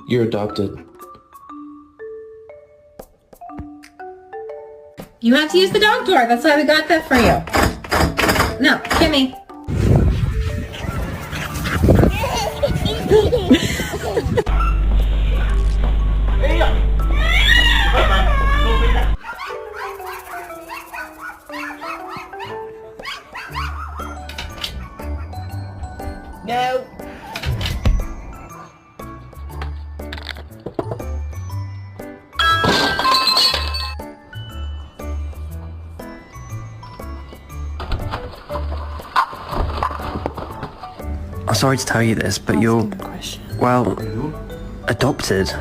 You're adopted. You have to use the dog door. That's why we got that for you. No, Kimmy. No. I'm sorry to tell you this, but you're, well, adopted.